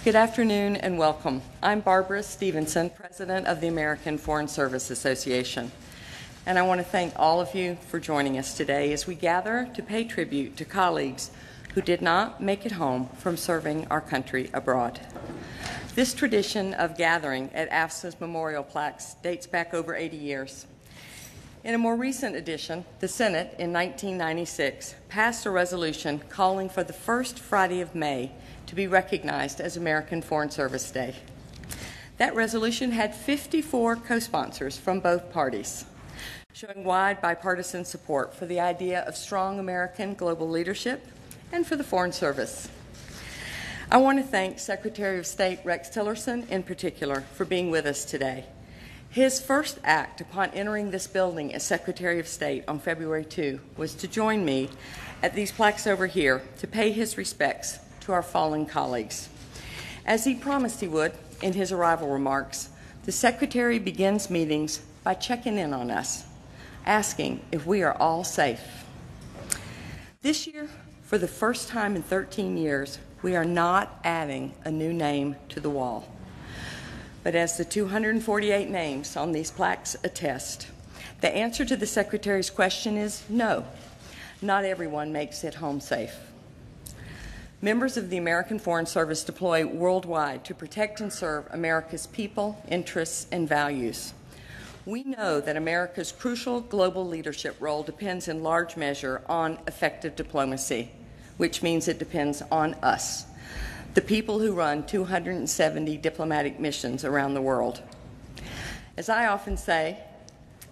Good afternoon and welcome. I'm Barbara Stevenson, President of the American Foreign Service Association. And I want to thank all of you for joining us today as we gather to pay tribute to colleagues who did not make it home from serving our country abroad. This tradition of gathering at AFSA's memorial plaques dates back over 80 years. In a more recent edition, the Senate in 1996 passed a resolution calling for the first Friday of May to be recognized as American Foreign Service Day. That resolution had 54 co-sponsors from both parties, showing wide bipartisan support for the idea of strong American global leadership and for the Foreign Service. I want to thank Secretary of State Rex Tillerson in particular for being with us today. His first act upon entering this building as Secretary of State on February 2 was to join me at these plaques over here to pay his respects to our fallen colleagues. As he promised he would in his arrival remarks, the Secretary begins meetings by checking in on us, asking if we are all safe. This year, for the first time in 13 years, we are not adding a new name to the wall. But as the 248 names on these plaques attest, the answer to the Secretary's question is no, not everyone makes it home safe. Members of the American Foreign Service deploy worldwide to protect and serve America's people, interests, and values. We know that America's crucial global leadership role depends in large measure on effective diplomacy, which means it depends on us, the people who run 270 diplomatic missions around the world. As I often say,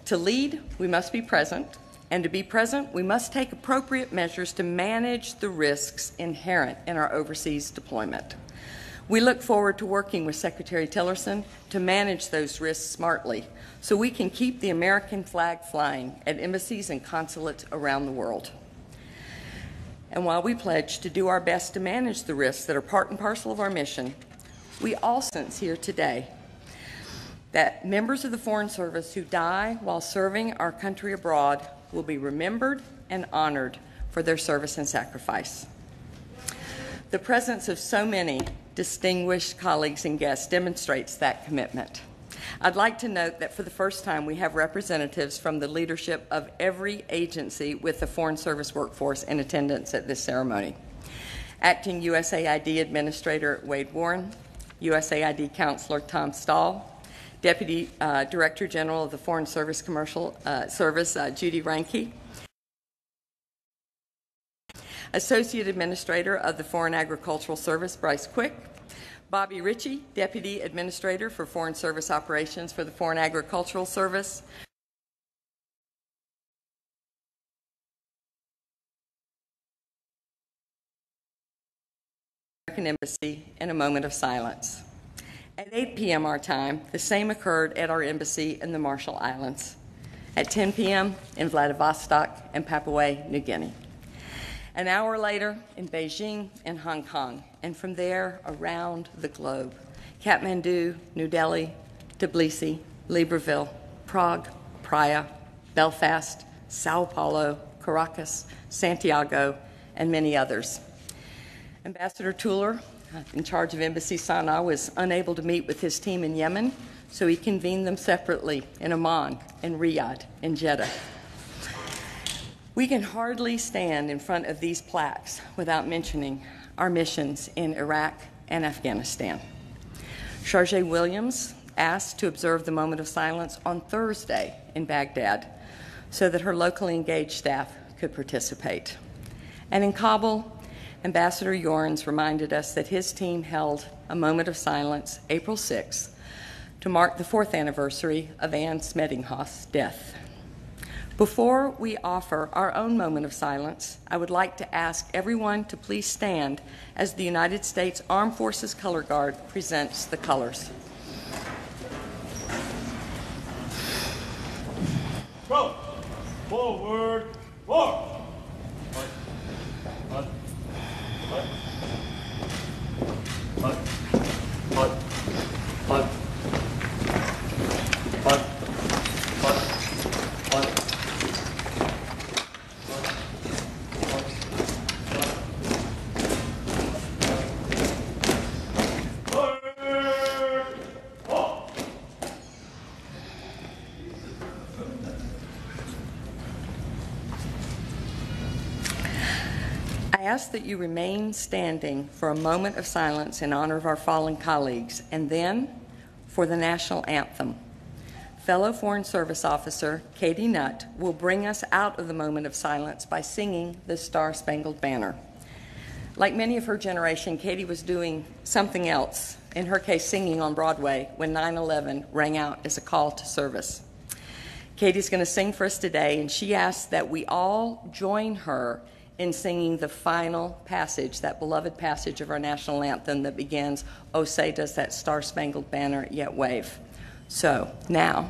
to lead, we must be present, and to be present, we must take appropriate measures to manage the risks inherent in our overseas deployment. We look forward to working with Secretary Tillerson to manage those risks smartly so we can keep the American flag flying at embassies and consulates around the world. And while we pledge to do our best to manage the risks that are part and parcel of our mission, we all sense here today that members of the Foreign Service who die while serving our country abroad will be remembered and honored for their service and sacrifice. The presence of so many distinguished colleagues and guests demonstrates that commitment. I'd like to note that for the first time we have representatives from the leadership of every agency with the Foreign Service workforce in attendance at this ceremony. Acting USAID Administrator Wade Warren, USAID Counselor Tom Stahl, Deputy Director General of the Foreign Service Commercial Service Judy Ranke, Associate Administrator of the Foreign Agricultural Service Bryce Quick, Bobby Ritchie, Deputy Administrator for Foreign Service Operations for the Foreign Agricultural Service, American Embassy in a moment of silence. At 8 p.m. our time, the same occurred at our embassy in the Marshall Islands. At 10 p.m. in Vladivostok and Papua New Guinea. An hour later in Beijing and Hong Kong, and from there around the globe. Kathmandu, New Delhi, Tbilisi, Libreville, Prague, Praia, Belfast, Sao Paulo, Caracas, Santiago, and many others. Ambassador Tuller, in charge of Embassy Sana'a, was unable to meet with his team in Yemen, so he convened them separately in Amman, in Riyadh, and Jeddah. We can hardly stand in front of these plaques without mentioning our missions in Iraq and Afghanistan. Chargé Williams asked to observe the moment of silence on Thursday in Baghdad so that her locally engaged staff could participate. And in Kabul, Ambassador Jorns reminded us that his team held a moment of silence April 6th to mark the 4th anniversary of Anne Smedinghoff's death. Before we offer our own moment of silence, I would like to ask everyone to please stand as the United States Armed Forces Color Guard presents the colors. Go! Forward! Forward! ask that you remain standing for a moment of silence in honor of our fallen colleagues, and then for the national anthem. Fellow Foreign Service Officer Katie Nutt will bring us out of the moment of silence by singing the Star-Spangled Banner. Like many of her generation, Katie was doing something else, in her case singing on Broadway, when 9/11 rang out as a call to service. Katie's going to sing for us today, and she asks that we all join her in singing the final passage, that beloved passage of our national anthem that begins, "Oh, say does that star-spangled banner yet wave." So now,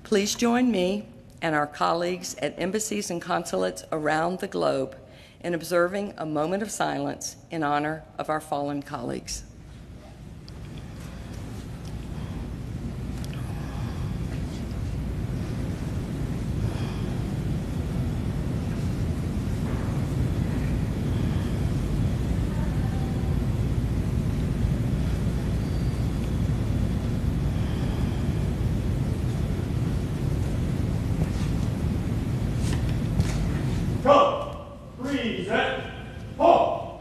please join me and our colleagues at embassies and consulates around the globe in observing a moment of silence in honor of our fallen colleagues. Come, present, halt.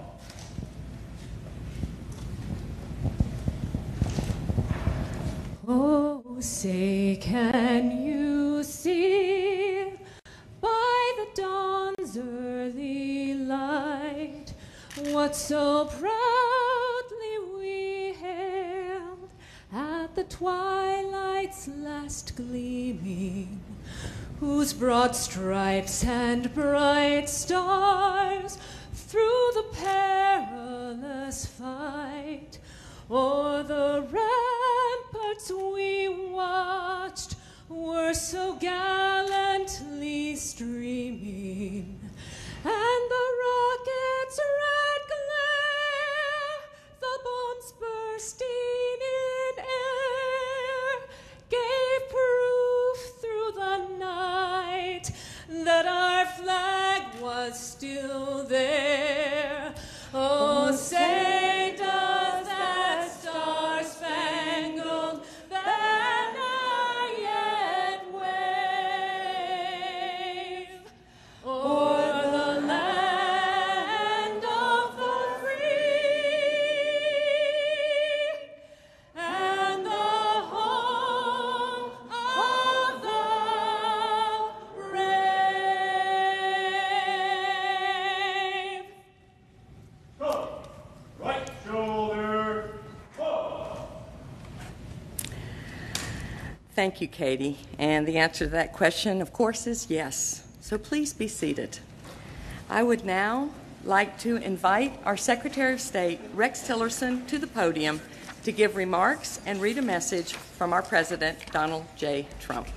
Oh, say, can you see by the dawn's early light what so proudly we hailed at the twilight's last gleaming, whose broad stripes and bright stars through the perilous fight o'er the ramparts we watched were so gallantly streaming, and the rocket's red glare, the bombs bursting in air, gave proof through the night that our flag was still there. Oh, say does that star-spangled banner yet wave o'er the land of the free and the home of the brave? Come, right shoulder, forward. Thank you, Katie. And the answer to that question, of course, is yes. So please be seated. I would now like to invite our Secretary of State, Rex Tillerson, to the podium to give remarks and read a message from our President, Donald J. Trump.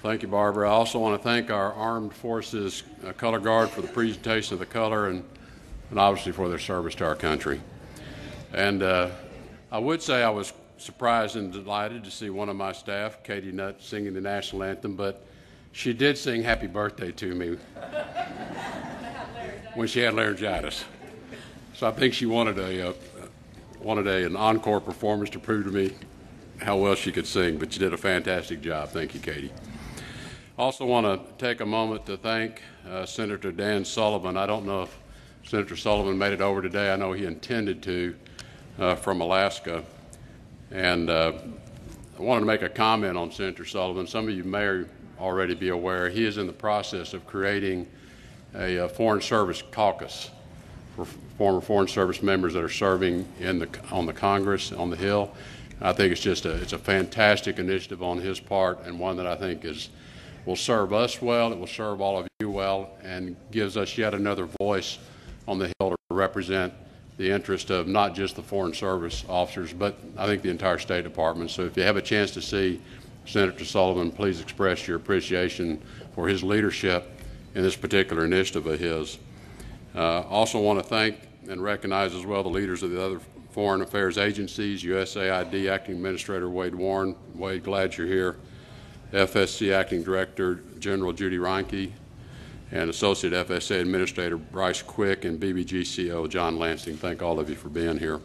Thank you, Barbara. I also want to thank our Armed Forces Color Guard for the presentation of the color and obviously for their service to our country. And I would say I was surprised and delighted to see one of my staff, Katie Nutt, singing the national anthem, but she did sing happy birthday to me when she had laryngitis. So I think she wanted an encore performance to prove to me how well she could sing, but she did a fantastic job. Thank you, Katie. I also want to take a moment to thank Senator Dan Sullivan. I don't know if Senator Sullivan made it over today. I know he intended to from Alaska. And I wanted to make a comment on Senator Sullivan. Some of you may already be aware he is in the process of creating a Foreign Service caucus for former Foreign Service members that are serving on the Congress, on the Hill. I think it's a fantastic initiative on his part, and one that I think will serve us well, it will serve all of you well, and gives us yet another voice on the Hill to represent the interest of not just the Foreign Service officers, but I think the entire State Department. So if you have a chance to see Senator Sullivan, please express your appreciation for his leadership in this particular initiative of his. Also want to thank and recognize as well the leaders of the other foreign affairs agencies, USAID Acting Administrator Wade Warren. Wade, glad you're here. FSC Acting Director General Judy Reinke, and Associate FSA Administrator Bryce Quick, and BBGCO John Lansing. Thank all of you for being here.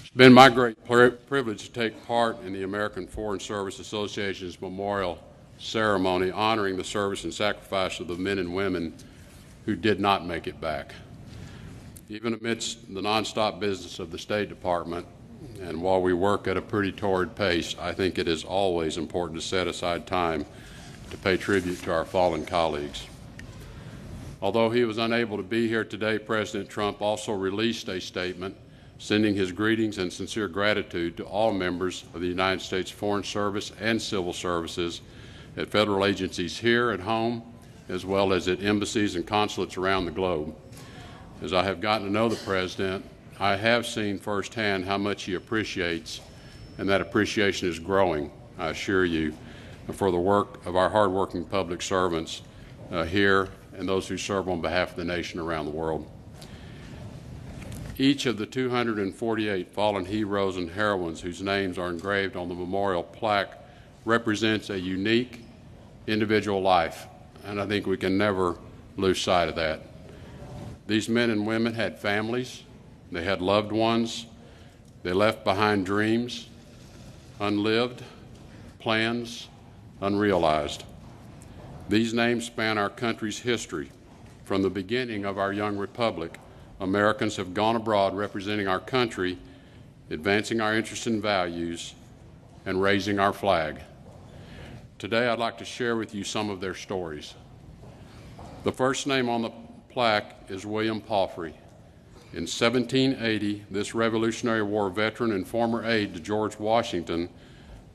It's been my great privilege to take part in the American Foreign Service Association's memorial ceremony honoring the service and sacrifice of the men and women who did not make it back. Even amidst the nonstop business of the State Department, and while we work at a pretty torrid pace, I think it is always important to set aside time to pay tribute to our fallen colleagues. Although he was unable to be here today, President Trump also released a statement sending his greetings and sincere gratitude to all members of the United States Foreign Service and civil services at federal agencies here at home, as well as at embassies and consulates around the globe. As I have gotten to know the President, I have seen firsthand how much he appreciates, and that appreciation is growing, I assure you, for the work of our hardworking public servants here and those who serve on behalf of the nation around the world. Each of the 248 fallen heroes and heroines whose names are engraved on the memorial plaque represents a unique individual life, and I think we can never lose sight of that. These men and women had families, they had loved ones, they left behind dreams, unlived, plans, unrealized. These names span our country's history. From the beginning of our young republic, Americans have gone abroad representing our country, advancing our interests and values, and raising our flag. Today, I'd like to share with you some of their stories. The first name on the plaque is William Palfrey. In 1780, this Revolutionary War veteran and former aide to George Washington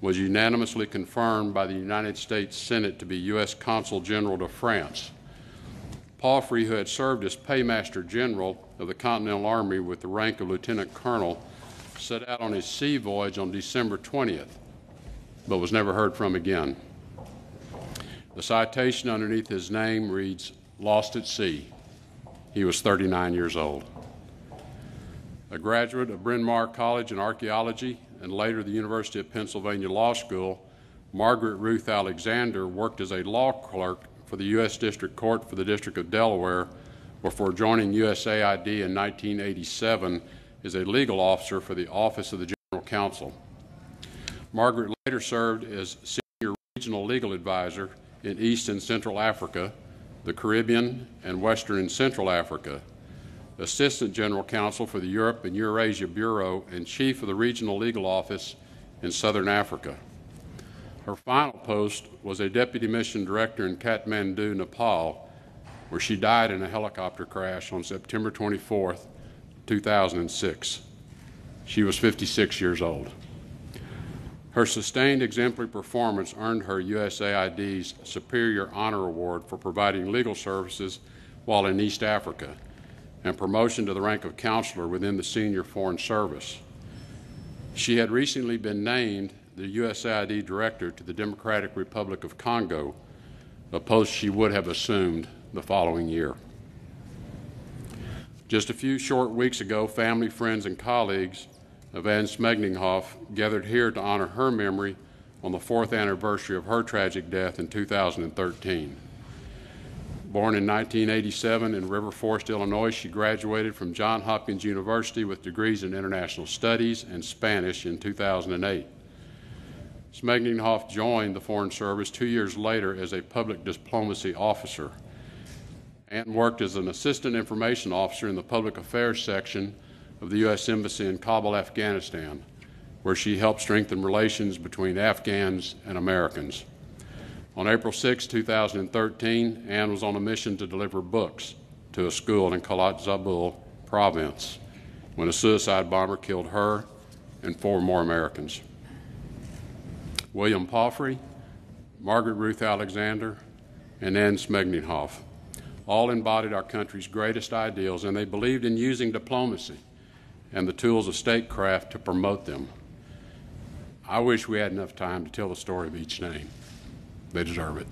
was unanimously confirmed by the United States Senate to be U.S. Consul General to France. Palfrey, who had served as Paymaster General of the Continental Army with the rank of Lieutenant Colonel, set out on his sea voyage on December 20th, but was never heard from again. The citation underneath his name reads, "Lost at Sea." He was 39 years old. A graduate of Bryn Mawr College in archaeology and later the University of Pennsylvania Law School, Margaret Ruth Alexander worked as a law clerk for the U.S. District Court for the District of Delaware before joining USAID in 1987 as a legal officer for the Office of the General Counsel. Margaret later served as senior regional legal advisor in East and Central Africa, the Caribbean, and Western and Central Africa, Assistant General Counsel for the Europe and Eurasia Bureau, and Chief of the Regional Legal Office in Southern Africa. Her final post was a Deputy Mission Director in Kathmandu, Nepal, where she died in a helicopter crash on September 24, 2006. She was 56 years old. Her sustained exemplary performance earned her USAID's Superior Honor Award for providing legal services while in East Africa, and promotion to the rank of counselor within the Senior Foreign Service. She had recently been named the USAID Director to the Democratic Republic of Congo, a post she would have assumed the following year. Just a few short weeks ago, family, friends, and colleagues of Anne Smegninghoff gathered here to honor her memory on the 4th anniversary of her tragic death in 2013. Born in 1987 in River Forest, Illinois, she graduated from Johns Hopkins University with degrees in international studies and Spanish in 2008. Smegninghoff joined the Foreign Service 2 years later as a public diplomacy officer and worked as an assistant information officer in the public affairs section of the U.S. Embassy in Kabul, Afghanistan, where she helped strengthen relations between Afghans and Americans. On April 6, 2013, Anne was on a mission to deliver books to a school in Kalat Zabul province when a suicide bomber killed her and 4 more Americans. William Palfrey, Margaret Ruth Alexander, and Anne Smegninghoff all embodied our country's greatest ideals, and they believed in using diplomacy and the tools of statecraft to promote them. I wish we had enough time to tell the story of each name. They deserve it.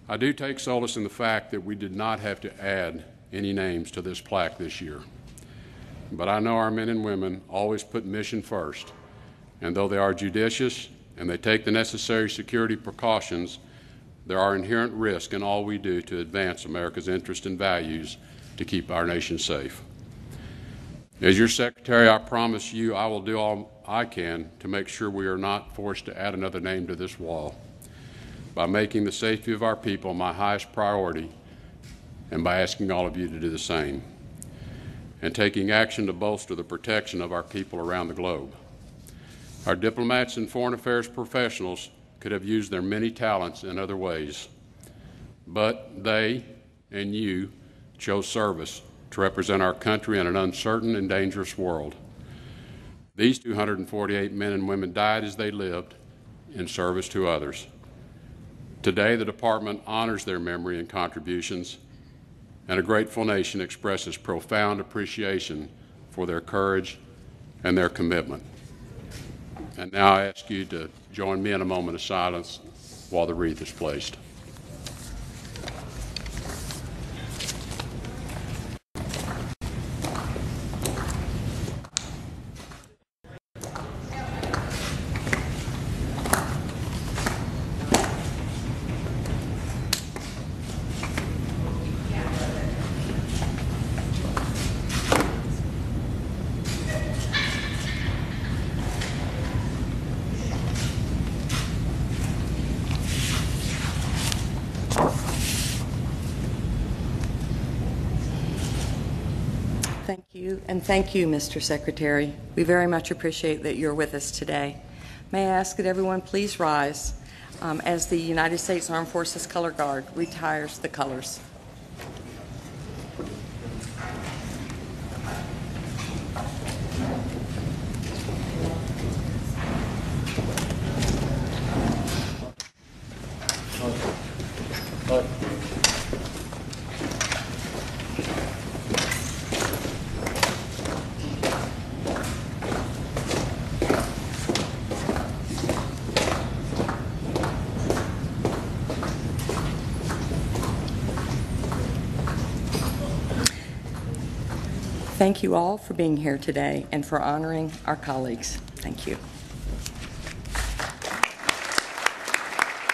I do take solace in the fact that we did not have to add any names to this plaque this year. But I know our men and women always put mission first, and though they are judicious and they take the necessary security precautions, there are inherent risks in all we do to advance America's interests and values to keep our nation safe. As your Secretary, I promise you I will do all I can to make sure we are not forced to add another name to this wall, by making the safety of our people my highest priority and by asking all of you to do the same, and taking action to bolster the protection of our people around the globe. Our diplomats and foreign affairs professionals could have used their many talents in other ways, but they and you chose service to represent our country in an uncertain and dangerous world. These 248 men and women died as they lived in service to others. Today, the Department honors their memory and contributions, and a grateful nation expresses profound appreciation for their courage and their commitment. And now I ask you to join me in a moment of silence while the wreath is placed. Thank you, and thank you, Mr. Secretary. We very much appreciate that you're with us today. May I ask that everyone please rise as the United States Armed Forces Color Guard retires the colors. Thank you all for being here today and for honoring our colleagues. Thank you.